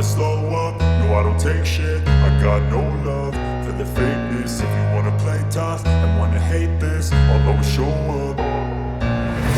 slow up, no I don't take shit. I got no love for the fakeness. If you wanna play tough and wanna hate this, I'll always show up.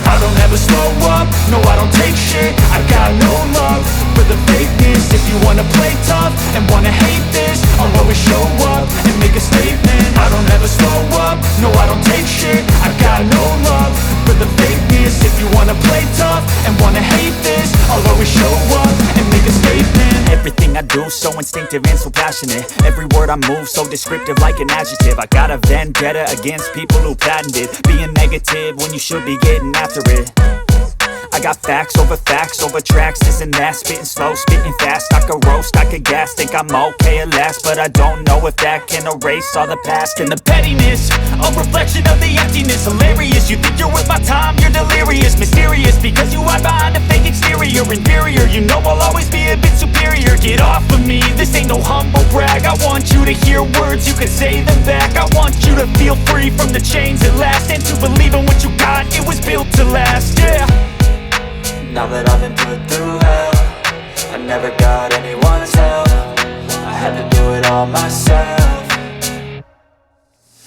I don't ever slow up, no I don't take shit. I got no love for the fakeness. If you wanna play tough and wanna hate this, I'll always show up and make a statement. I don't ever slow up, no I don't take shit. I got no love for the fakeness. If you wanna play tough and wanna hate this, I'll always show up and make a statement. Everything I do so instinctive and so passionate. Every word I move so descriptive like an adjective. I got a vendetta against people who patented being negative when you should be getting after it. I got facts over tracks, this and that. Spitting slow, spitting fast, I could roast, I could gas. Think I'm okay at last, but I don't know if that can erase all the past. And the pettiness, a reflection of the emptiness. Hilarious, you think you're worth my time, you're delirious. Mysterious, because you hide behind a fake exterior. Inferior, you know I'll always be a bit superior. Get off of me, this ain't no humble brag. I want you to hear words, you can say them back. I want you to feel free from the chains at last, and to believe in what you got, it was built to last, yeah. Now that I've been put through hell, I never got anyone's help. I had to do it all myself.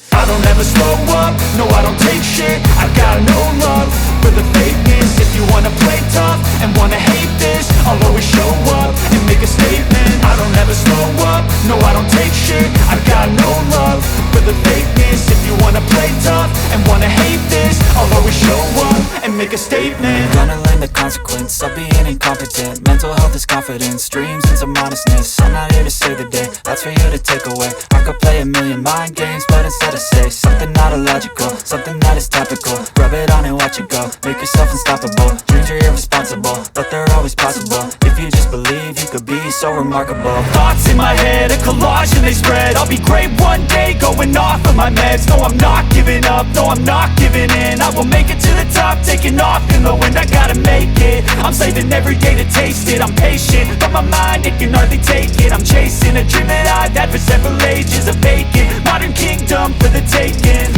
I don't ever slow up, no I don't take shit. I got no love for the fakeness. If you wanna play tough and wanna hate this, I'll always show up and make a statement. I don't ever slow up, no I don't take shit. I got no love for the fakeness. If you wanna play tough and wanna hate this, I'll always show up and make a statement. Gonna learn the consequence of being incompetent. Mental health is confidence, dreams and some modestness. I'm not here to save the day, that's for you to take away. I could play a million mind games, but instead I say something not illogical, something that is topical. Rub it on and watch it go, make yourself unstoppable. Dreams are irresponsible, but they're always possible. If you just believe, you could be so remarkable. Thoughts in my head, a collage and they spread. I'll be great one day, going off of my meds. No, I'm not giving up, no, I'm not giving in. I will make it to the top, taking off in the wind. I gotta make it, I'm saving every day to taste it. I'm patient, but my mind, it can hardly take it. I'm chasing a dream that I've had for several ages. A vacant, modern kingdom for the taking.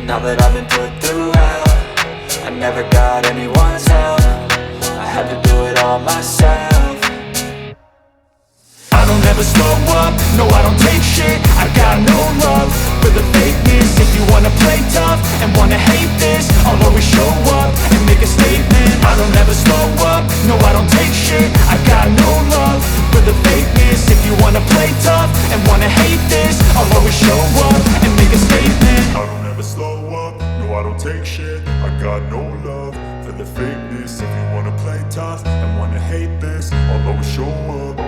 Now that I've been put through hell, I never got anyone's help. I had to do it all myself. I don't ever slow up, no I don't take shit. I got no love for the fakeness. If you wanna play tough and wanna hate this, I'll always show up and make a statement. I don't ever slow up, no I don't take shit. I got no love for the fakeness. If you wanna play tough and wanna hate this, I'll always show up and make a statement. I don't ever slow up, no I don't take shit. I got no love for the fakeness. If you wanna play tough and wanna hate this, I'll always show up.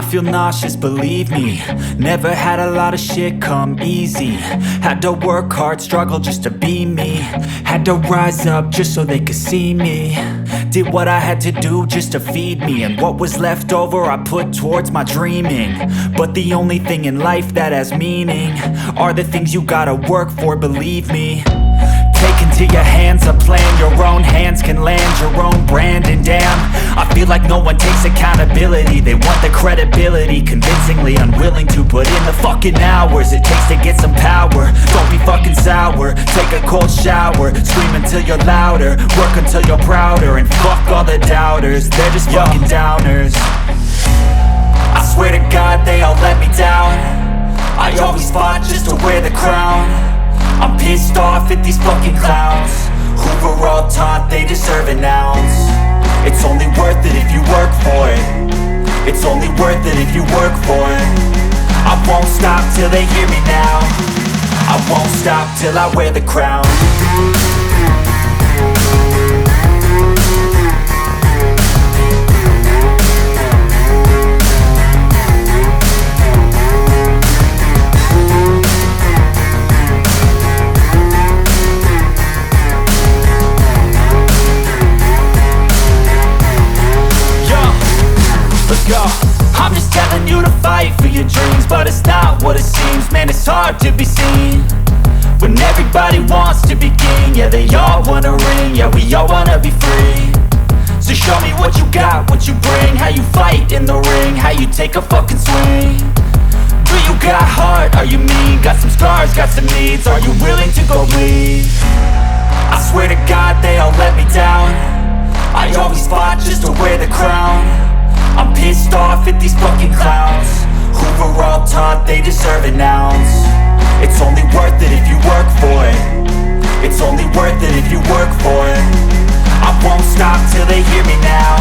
I feel nauseous, believe me. Never had a lot of shit come easy. Had to work hard, struggle just to be me. Had to rise up just so they could see me. Did what I had to do just to feed me. And what was left over I put towards my dreaming. But the only thing in life that has meaning are the things you gotta work for, believe me. Take into your hands a plan, your own hands can land your own brand. And damn, I feel like no one takes accountability. They want the credibility, convincingly unwilling to put in the fucking hours it takes to get some power. Don't be fucking sour, take a cold shower. Scream until you're louder, work until you're prouder. And fuck all the doubters, they're just fucking downers. I swear to God they all let me down. I always fought just to wear the crown. I'm pissed off at these fucking clowns who were all taught they deserve an ounce. It's only worth it if you work for it. It's only worth it if you work for it. I won't stop till they hear me now. I won't stop till I wear the crown. Let's go. I'm just telling you to fight for your dreams, but it's not what it seems. Man, it's hard to be seen when everybody wants to be king. Yeah, they all wanna ring, yeah, we all wanna be free. So show me what you got, what you bring, how you fight in the ring, how you take a fucking swing. Do you got heart, are you mean? Got some scars, got some needs, are you willing to go bleed? I swear to God they all let me down. I always fought just to wear the crown. I'm pissed off at these fucking clowns who were all taught they deserve an ounce. It's only worth it if you work for it. It's only worth it if you work for it. I won't stop till they hear me now.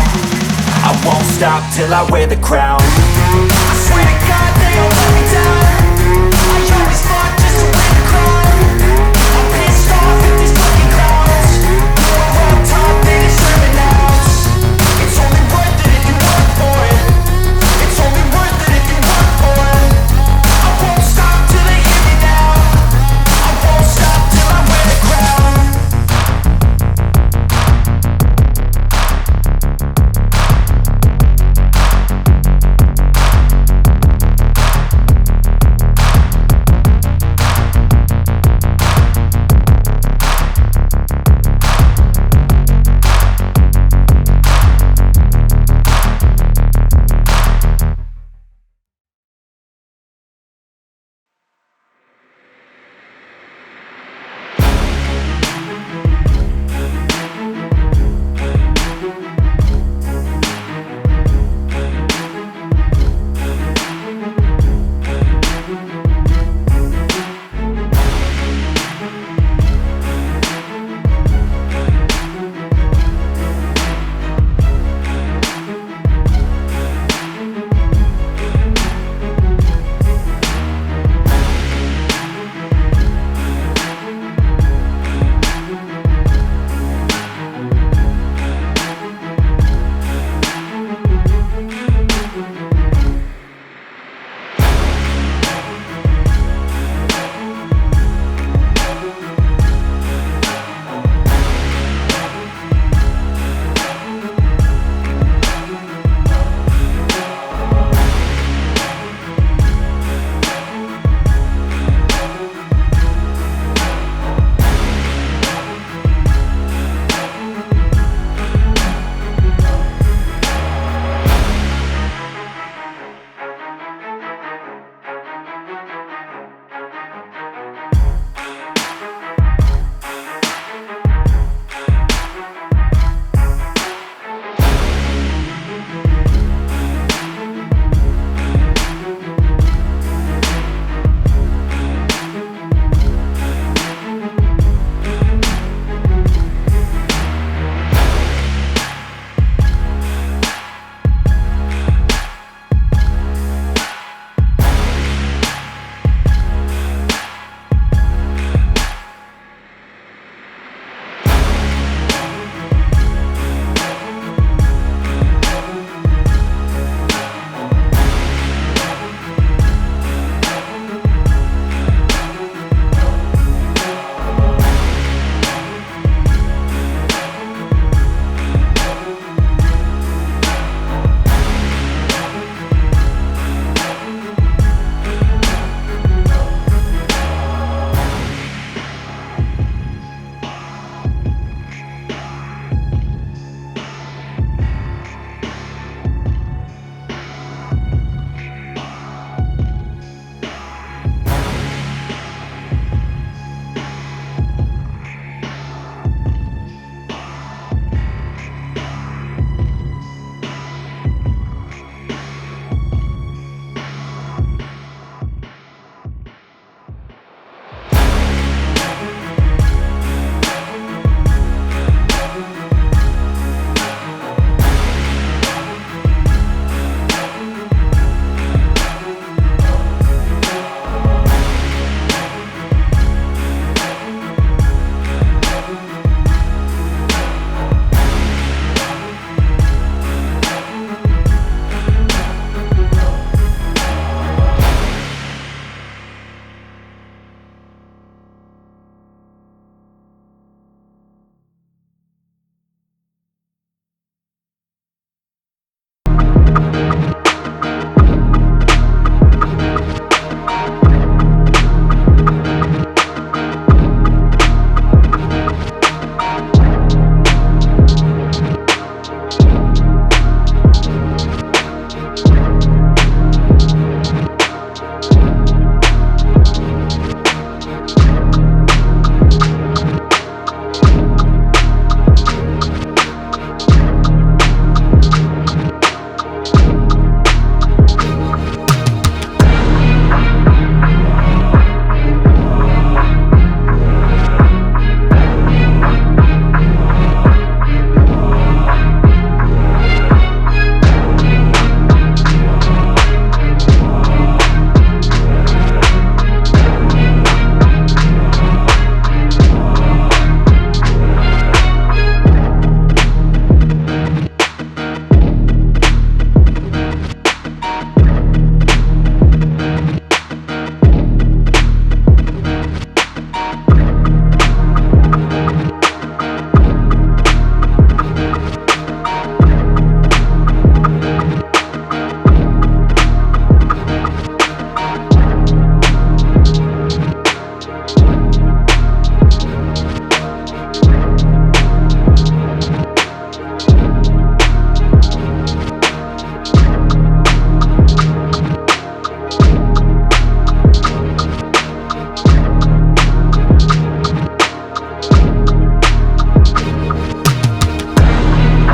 I won't stop till I wear the crown. I swear to God.